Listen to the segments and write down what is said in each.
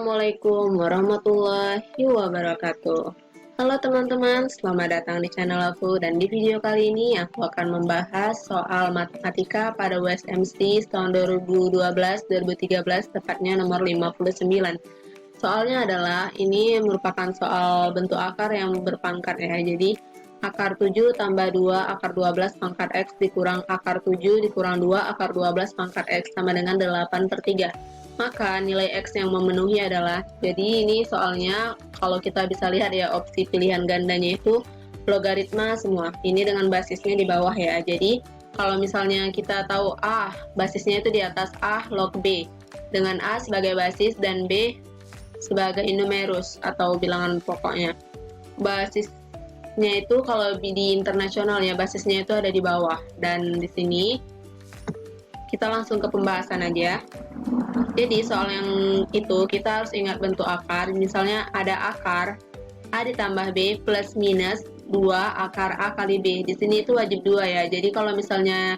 Assalamualaikum warahmatullahi wabarakatuh. Halo teman-teman, selamat datang di channel aku. Dan di video kali ini aku akan membahas soal matematika pada USMC tahun 2012-2013, tepatnya nomor 59. Soalnya adalah ini merupakan soal bentuk akar yang berpangkat ya. Jadi akar 7 tambah 2 akar 12 pangkat X dikurang akar 7 dikurang 2 akar 12 pangkat X sama dengan 8/3. Maka nilai X yang memenuhi adalah, jadi ini soalnya kalau kita bisa lihat ya, opsi pilihan gandanya itu logaritma semua. Ini dengan basisnya di bawah ya. Jadi kalau misalnya kita tahu A, basisnya itu di atas A log B, dengan A sebagai basis dan B sebagai numerus atau bilangan pokoknya. Basisnya itu kalau di internasional ya, basisnya itu ada di bawah. Dan di sini kita langsung ke pembahasan aja. Jadi soal yang itu kita harus ingat bentuk akar. Misalnya ada akar A ditambah B plus minus 2 akar A kali B. Di sini itu wajib 2 ya. Jadi kalau misalnya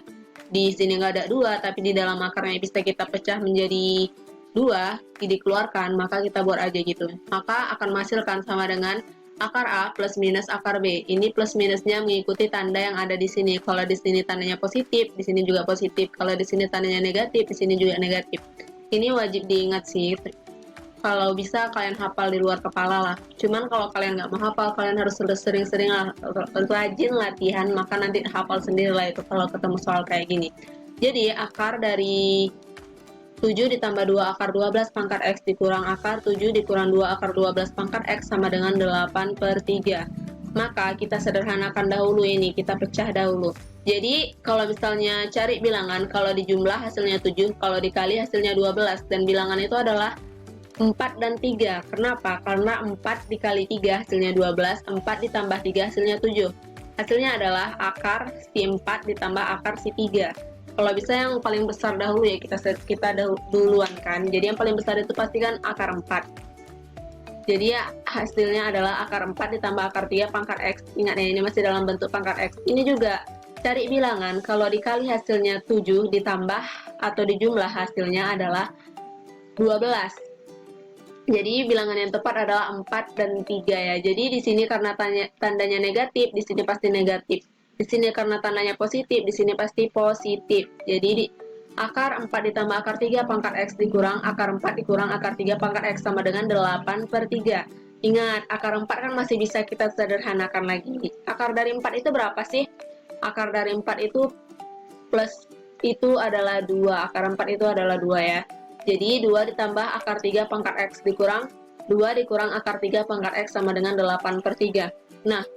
di sini nggak ada 2, tapi di dalam akarnya bisa kita pecah menjadi 2, dikeluarkan, maka kita buat aja gitu. Maka akan menghasilkan sama dengan akar A plus minus akar B. Ini plus minusnya mengikuti tanda yang ada di sini. Kalau di sini tandanya positif, di sini juga positif. Kalau di sini tandanya negatif, di sini juga negatif. Ini wajib diingat sih. Kalau bisa kalian hafal di luar kepala lah. Cuman kalau kalian nggak mau hafal, kalian harus sering-sering lah, rajin latihan, maka nanti hafal sendiri lah itu kalau ketemu soal kayak gini. Jadi akar dari 7 ditambah 2 akar 12 pangkat X dikurang akar 7 dikurang 2 akar 12 pangkat X sama dengan 8/3. Maka kita sederhanakan dahulu ini, kita pecah dahulu. Jadi kalau misalnya cari bilangan, kalau dijumlah hasilnya 7, kalau dikali hasilnya 12, dan bilangan itu adalah 4 dan 3. Kenapa? Karena 4 dikali 3 hasilnya 12, 4 ditambah 3 hasilnya 7. Hasilnya adalah akar si 4 ditambah akar si 3. Kalau bisa yang paling besar dahulu ya, kita duluan kan. Jadi yang paling besar itu pasti kan akar 4. Jadi ya hasilnya adalah akar 4 ditambah akar 3 pangkat X. Ingat ya, ini masih dalam bentuk pangkat X. Ini juga cari bilangan, kalau dikali hasilnya 7 ditambah atau dijumlah hasilnya adalah 12. Jadi bilangan yang tepat adalah 4 dan 3 ya. Jadi di sini karena tandanya negatif, di sini pasti negatif. Di sini karena tandanya positif, di sini pasti positif. Jadi akar 4 ditambah akar 3 pangkat X dikurang akar 4 dikurang akar 3 pangkat X sama dengan 8/3. Ingat, akar 4 kan masih bisa kita sederhanakan lagi. Akar dari 4 itu berapa sih? Akar dari 4 itu plus itu adalah 2. Akar 4 itu adalah 2 ya. Jadi 2 ditambah akar 3 pangkat X dikurang 2 dikurang akar 3 pangkat X sama dengan 8/3. Nah,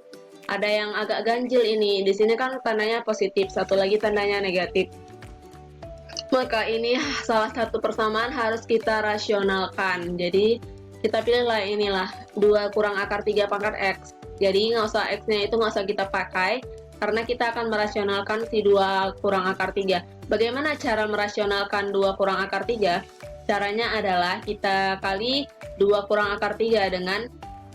ada yang agak ganjil ini. Di sini kan tandanya positif, satu lagi tandanya negatif. Maka ini salah satu persamaan harus kita rasionalkan. Jadi kita pilihlah inilah 2 kurang akar 3 pangkat X. Jadi nggak usah X-nya itu nggak usah kita pakai, karena kita akan merasionalkan si 2 kurang akar 3. Bagaimana cara merasionalkan 2 kurang akar 3? Caranya adalah kita kali 2 kurang akar 3 dengan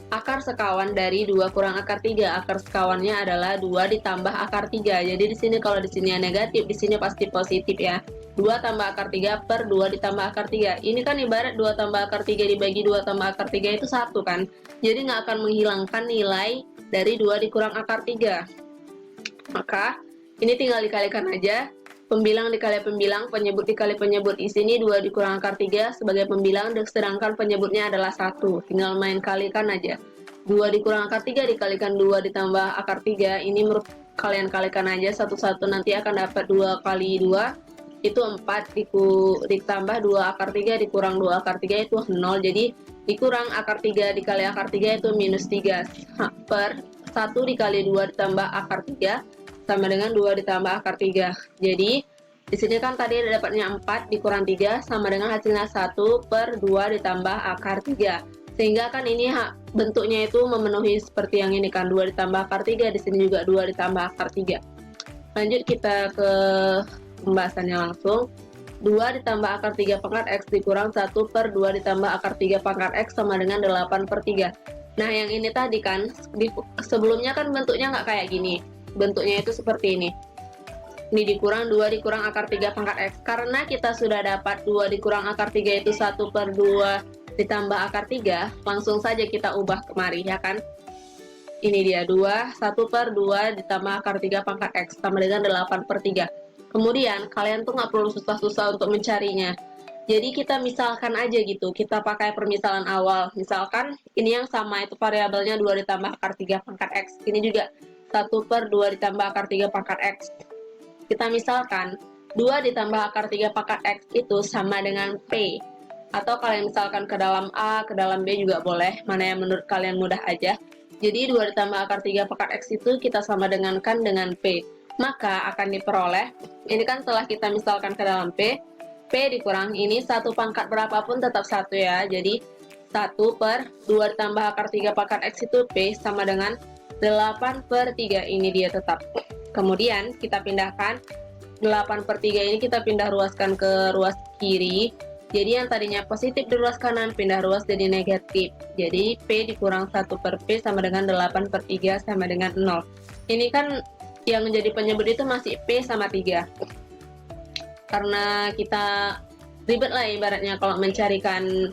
akar sekawan dari 2 kurang akar 3. Akar sekawannya adalah 2 ditambah akar 3. Jadi di sini kalau di sini negatif, di sini pasti positif ya. 2 tambah akar 3 per 2 ditambah akar 3. Ini kan ibarat 2 tambah akar 3 dibagi 2 tambah akar 3 itu 1 kan. Jadi nggak akan menghilangkan nilai dari 2 dikurang akar 3. Maka ini tinggal dikalikan aja. Pembilang dikali pembilang, penyebut dikali penyebut. Di sini 2 dikurang akar 3 sebagai pembilang, sedangkan penyebutnya adalah 1. Tinggal main kalikan aja. 2 dikurang akar 3 dikalikan 2 ditambah akar 3. Ini kalian kalikan aja satu-satu, nanti akan dapat 2 kali 2 itu 4 ditambah 2 akar 3 dikurang 2 akar 3 itu 0. Jadi dikurang akar 3 dikali akar 3 itu minus 3 per 1 dikali 2 ditambah akar 3 sama dengan 2 ditambah akar 3. Jadi di sini kan tadi dapatnya 4 dikurang 3 sama dengan hasilnya 1 per 2 ditambah akar 3. Sehingga kan ini bentuknya itu memenuhi seperti yang ini kan, 2 ditambah akar 3, di sini juga 2 ditambah akar 3. Lanjut kita ke pembahasannya langsung. 2 ditambah akar 3 pangkat X dikurang 1 per 2 ditambah akar 3 pangkat X sama dengan 8/3. Nah yang ini tadi kan, sebelumnya kan bentuknya nggak kayak gini. Bentuknya itu seperti ini. Ini dikurang 2 dikurang akar 3 pangkat X. Karena kita sudah dapat 2 dikurang akar 3 itu 1 per 2 ditambah akar 3, langsung saja kita ubah kemari, ya kan? Ini dia 2, 1/2 ditambah akar 3 pangkat X sama dengan 8/3. Kemudian, kalian tuh nggak perlu susah-susah untuk mencarinya. Jadi kita misalkan aja gitu, kita pakai permisalan awal. Misalkan, ini yang sama itu variabelnya 2 ditambah akar 3 pangkat X. Ini juga 1/2 ditambah akar 3 pangkat X. Kita misalkan, 2 ditambah akar 3 pangkat X itu sama dengan P. Atau kalian misalkan ke dalam A, ke dalam B juga boleh, mana yang menurut kalian mudah aja. Jadi 2 ditambah akar 3 pangkat X itu kita sama dengankan dengan P. Maka akan diperoleh, ini kan setelah kita misalkan ke dalam P dikurang ini 1 pangkat berapapun tetap 1 ya. Jadi 1/2 ditambah akar 3 pangkat X itu P sama dengan 8/3. Ini dia tetap. Kemudian kita pindahkan 8/3 ini kita pindah ruaskan ke ruas kiri. Jadi yang tadinya positif di ruas kanan pindah ruas jadi negatif. Jadi P dikurang 1/P sama dengan 8/3 sama dengan 0. Ini kan yang menjadi penyebut itu masih P sama 3. Karena kita ribet lah ibaratnya kalau mencarikan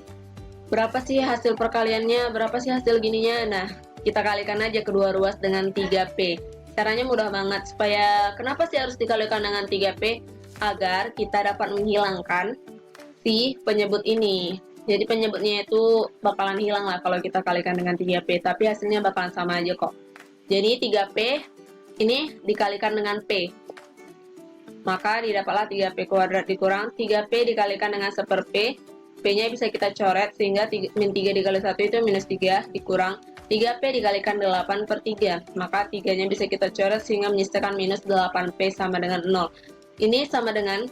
berapa sih hasil perkaliannya, berapa sih hasil gininya. Nah, kita kalikan aja kedua ruas dengan 3P. Caranya mudah banget. Supaya kenapa sih harus dikalikan dengan 3P? Agar kita dapat menghilangkan si penyebut ini. Jadi penyebutnya itu bakalan hilang lah kalau kita kalikan dengan 3P, tapi hasilnya bakalan sama aja kok. Jadi 3P ini dikalikan dengan P. Maka didapatlah 3P kuadrat dikurang 3P dikalikan dengan 1/P. P-nya bisa kita coret sehingga min 3 dikali 1 itu minus 3 dikurang 3P dikalikan 8/3. Maka 3-nya bisa kita coret sehingga menyisakan minus 8P sama dengan 0. Ini sama dengan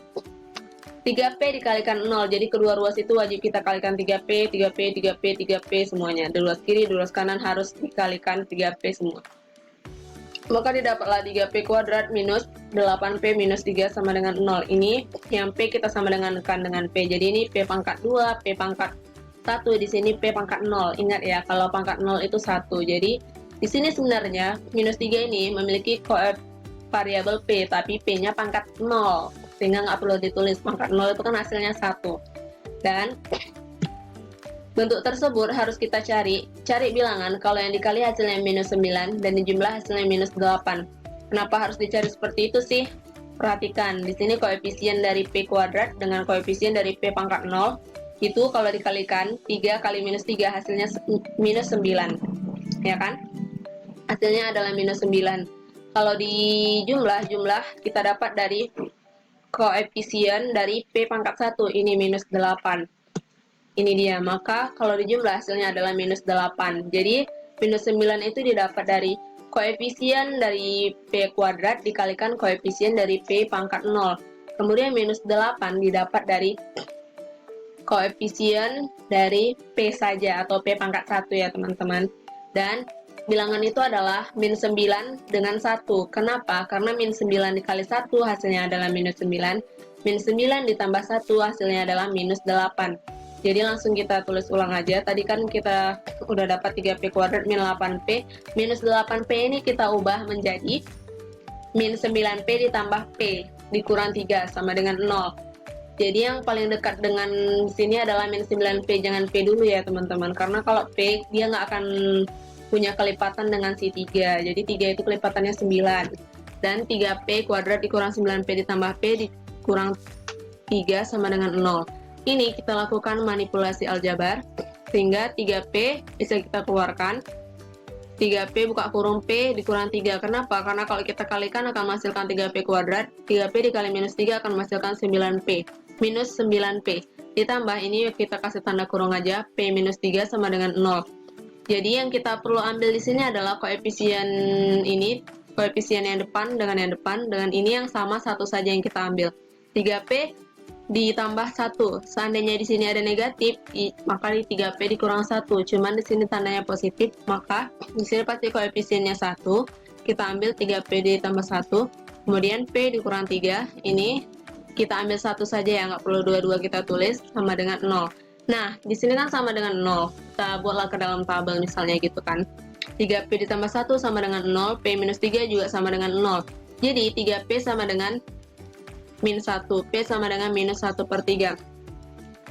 3P dikalikan 0, jadi kedua ruas itu wajib kita kalikan 3P, 3P, 3P, 3P semuanya. Di ruas kiri, di ruas kanan harus dikalikan 3P semua. Maka didapatlah 3P kuadrat minus 8P minus 3 sama dengan 0. Ini yang P kita sama dengan P. Jadi ini P pangkat 2, P pangkat 1, di sini P pangkat 0. Ingat ya, kalau pangkat 0 itu 1. Jadi di sini sebenarnya minus 3 ini memiliki variabel P, tapi P-nya pangkat 0. Sehingga nggak perlu ditulis, pangkat 0 itu kan hasilnya 1. Dan bentuk tersebut harus kita cari bilangan kalau yang dikali hasilnya minus 9 dan dijumlah hasilnya minus 8. Kenapa harus dicari seperti itu sih? Perhatikan, di sini koefisien dari P kuadrat dengan koefisien dari P pangkat 0 itu kalau dikalikan 3 kali minus 3 hasilnya minus 9. Ya kan? Hasilnya adalah minus 9. Kalau di jumlah kita dapat dari koefisien dari P pangkat 1 ini minus 8. Ini dia, maka kalau dijumlah hasilnya adalah minus 8. Jadi minus 9 itu didapat dari koefisien dari P kuadrat dikalikan koefisien dari P pangkat 0. Kemudian minus 8 didapat dari koefisien dari P saja atau P pangkat 1 ya teman-teman. Dan bilangan itu adalah min 9 dengan 1. Kenapa? Karena min 9 dikali 1 hasilnya adalah minus 9. Min 9 ditambah 1 hasilnya adalah minus 8. Jadi langsung kita tulis ulang aja. Tadi kan kita udah dapat 3P kuadrat min 8P. Minus 8P ini kita ubah menjadi min 9P ditambah P dikurang 3 sama dengan 0. Jadi yang paling dekat dengan sini adalah min 9P. Jangan P dulu ya teman-teman. Karena kalau P dia nggak akan punya kelipatan dengan si 3. Jadi 3 itu kelipatannya 9. Dan 3P kuadrat dikurang 9P ditambah P dikurang 3 sama dengan 0. Ini kita lakukan manipulasi aljabar sehingga 3P bisa kita keluarkan. 3P buka kurung P dikurang 3. Kenapa? Karena kalau kita kalikan akan menghasilkan 3P kuadrat. 3P dikali minus 3 akan menghasilkan 9P. Minus 9P. Ditambah ini kita kasih tanda kurung aja. P minus 3 sama dengan 0. Jadi yang kita perlu ambil di sini adalah koefisien ini. Koefisien yang depan dengan yang depan. Dengan ini yang sama satu saja yang kita ambil. 3P ditambah 1. Seandainya di sini ada negatif, maka di 3P dikurang 1. Cuman di sini tandanya positif, maka di sini pasti koefisiennya 1. Kita ambil 3P ditambah 1. Kemudian P dikurang 3. Ini kita ambil 1 saja ya, nggak perlu dua-dua kita tulis, sama dengan 0. Nah, di sini kan sama dengan 0. Kita buatlah ke dalam tabel misalnya gitu kan. 3P ditambah 1 sama dengan 0, P minus 3 juga sama dengan 0. Jadi 3P sama dengan min 1, P sama dengan minus 1/3.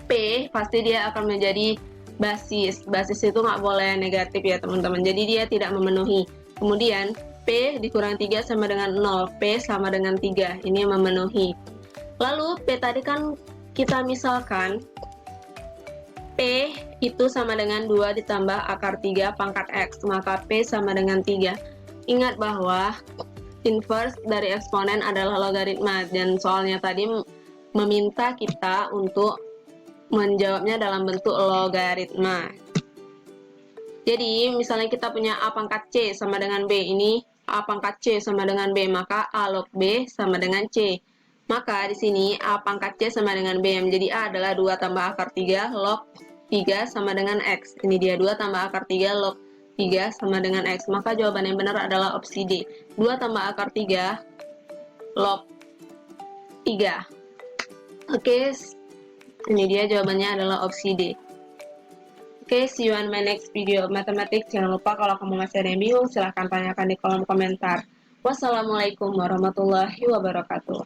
P pasti dia akan menjadi basis. Basis itu nggak boleh negatif ya teman-teman, jadi dia tidak memenuhi. Kemudian P dikurang 3 sama dengan 0, P sama dengan 3, ini memenuhi. Lalu P tadi kan kita misalkan P itu sama dengan 2 ditambah akar 3 pangkat X, maka P sama dengan 3. Ingat bahwa inverse dari eksponen adalah logaritma, dan soalnya tadi meminta kita untuk menjawabnya dalam bentuk logaritma. Jadi misalnya kita punya A pangkat C sama dengan B, ini A pangkat C sama dengan B, maka A log B sama dengan C. Maka di sini A pangkat C sama dengan B, menjadi A adalah 2 tambah akar 3 log 3 sama dengan X. Ini dia 2 tambah akar 3 log 3 sama dengan X. Maka jawaban yang benar adalah opsi D. 2 tambah akar 3 log 3. Oke, ini dia jawabannya adalah opsi D. Oke, see you on my next video of mathematics. Jangan lupa kalau kamu masih ada yang bingung, silahkan tanyakan di kolom komentar. Wassalamualaikum warahmatullahi wabarakatuh.